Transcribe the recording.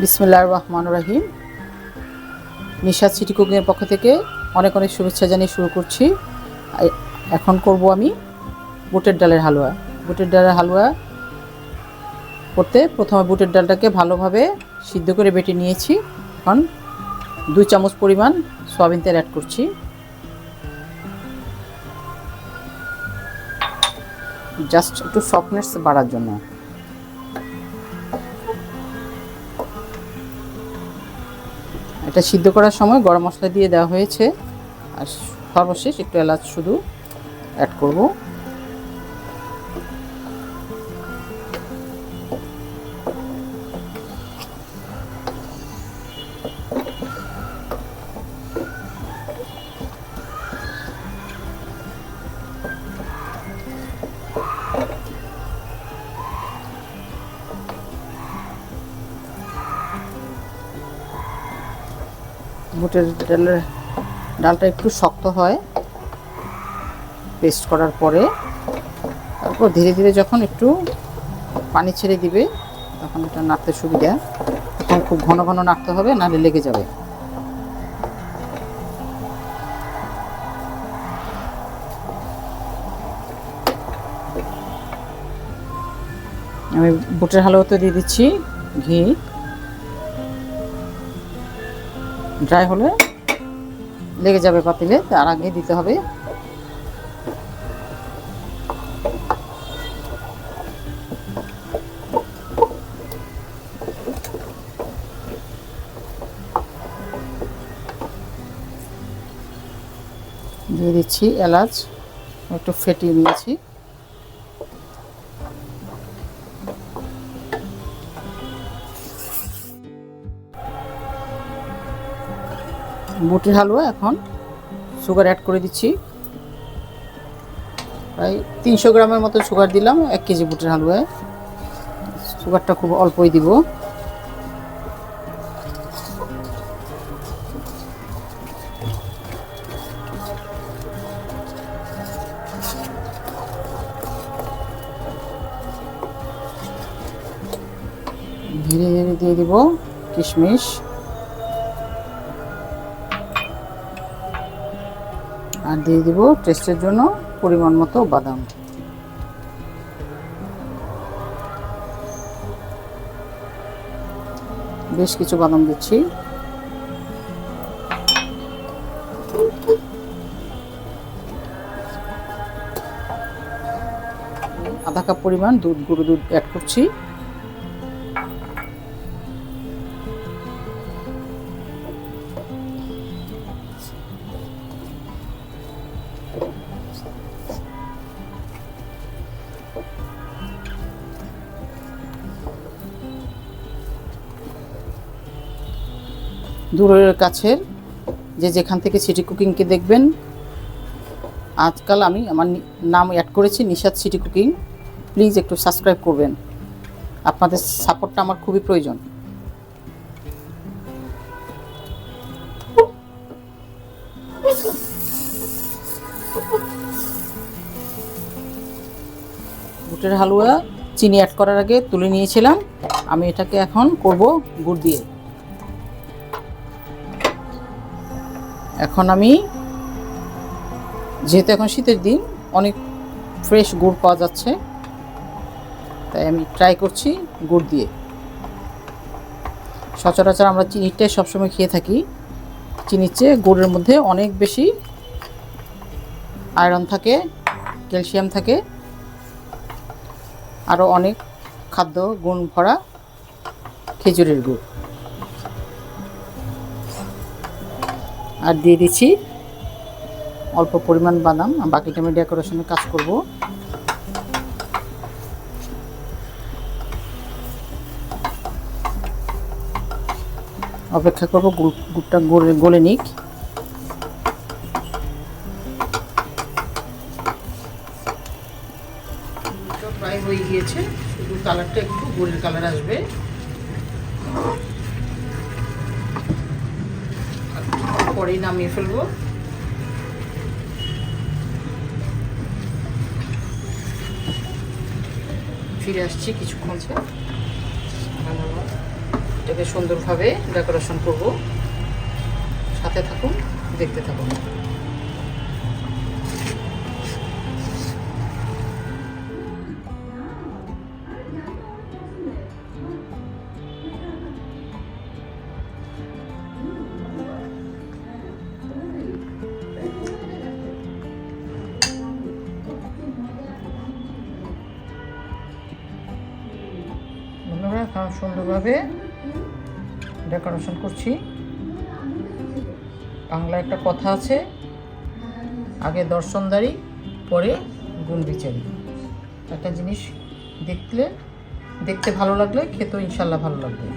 বিসমিল্লাহির রহমানির রহিম। নিশাত সিটি কুকিংয়ের পক্ষ থেকে অনেক অনেক শুভেচ্ছা জানিয়ে শুরু করছি। এখন করব আমি বুটের ডালের হালুয়া। বুটের ডালের হালুয়া করতে প্রথমে বুটের ডালটাকে ভালোভাবে সিদ্ধ করে বেটে নিয়েছি। এখন 2 চামচ পরিমাণ সয়াবিন তেল অ্যাড করছি। জাস্ট একটু সফটনেস বাড়ার জন্য। এটা সিদ্ধ করার সময় গরম মশলা দিয়ে দেওয়া হয়েছে, আর সর্বশেষ একটু এলাচ শুধু অ্যাড করব। বুটের ডালটা একটু শক্ত হয় পেস্ট করার পরে, তারপর ধীরে ধীরে যখন একটু পানি ছেড়ে দিবে তখন এটা নাড়তে সুবিধা। তখন খুব ঘন ঘন নাড়তে হবে, নাহলে লেগে যাবে। আমি বুটের হালুয়াতে দিয়ে দিচ্ছি ঘি। ড্রাই হলে লেগে যাবে পাতিলে, তার আগে দিতে হবে। দিয়ে দিচ্ছি এলাচ, একটু ফেটিয়ে নিয়েছি। বুটের হালুয়া এখন সুগার অ্যাড করে দিচ্ছি। প্রায় 300 গ্রামের মতো সুগার দিলাম 1 কেজি বুটের হালুয়ায়। সুগারটা খুব অল্পই দিব। ধীরে ধীরে দিয়ে দিব কিশমিশ, আর দিয়ে দিব টেস্টের জন্য পরিমাণ মতো বাদাম। বেশ কিছু বাদাম দিচ্ছি। আধা কাপ পরিমাণ গুঁড়ো দুধ অ্যাড করছি। দূরের কাছের যেখান থেকে সিটি কুকিংকে দেখবেন, আজকাল আমি আমার নাম অ্যাড করেছি নিশাত সিটি কুকিং। প্লিজ একটু সাবস্ক্রাইব করবেন, আপনাদের সাপোর্টটা আমার খুবই প্রয়োজন। বুটের হালুয়া চিনি অ্যাড করার আগে তুলে নিয়েছিলাম। আমি এটাকে এখন করব গুড় দিয়ে। এখন আমি যেহেতু এখন শীতের দিন অনেক ফ্রেশ গুড় পাওয়া যাচ্ছে, তাই আমি ট্রাই করছি গুড় দিয়ে। সচরাচর আমরা চিনিটাই সবসময় খেয়ে থাকি। চিনির চেয়ে গুড়ের মধ্যে অনেক বেশি আয়রন থাকে, ক্যালসিয়াম থাকে, আরও অনেক খাদ্য গুণ ভরা খেজুরের গুড়। আর দিয়ে দিচ্ছি অল্প পরিমাণ বাদাম। বাকিটা আমি ডেকোরেশনের কাজ করব। অপেক্ষা করব গুড়টা গলে নিক। প্রায় হয়ে গিয়েছে, শুধু কালারটা একটু গোল্ডেন কালার আসবে। পরেই নামিয়ে ফেলবো। ফিরে আসছি কিছুক্ষণ। এটাকে এটাকে সুন্দরভাবে ডেকোরেশন করব। সাথে থাকুন, দেখতে থাকুন। বন্ধুরা, সুন্দরভাবে ডেকোরেশন করছি। বাংলা একটা কথা আছে, আগে দর্শনদারি পরে গুণ বিচারি। একটা জিনিস দেখতে ভালো লাগলে খেতেও ইনশাল্লাহ ভালো লাগবে।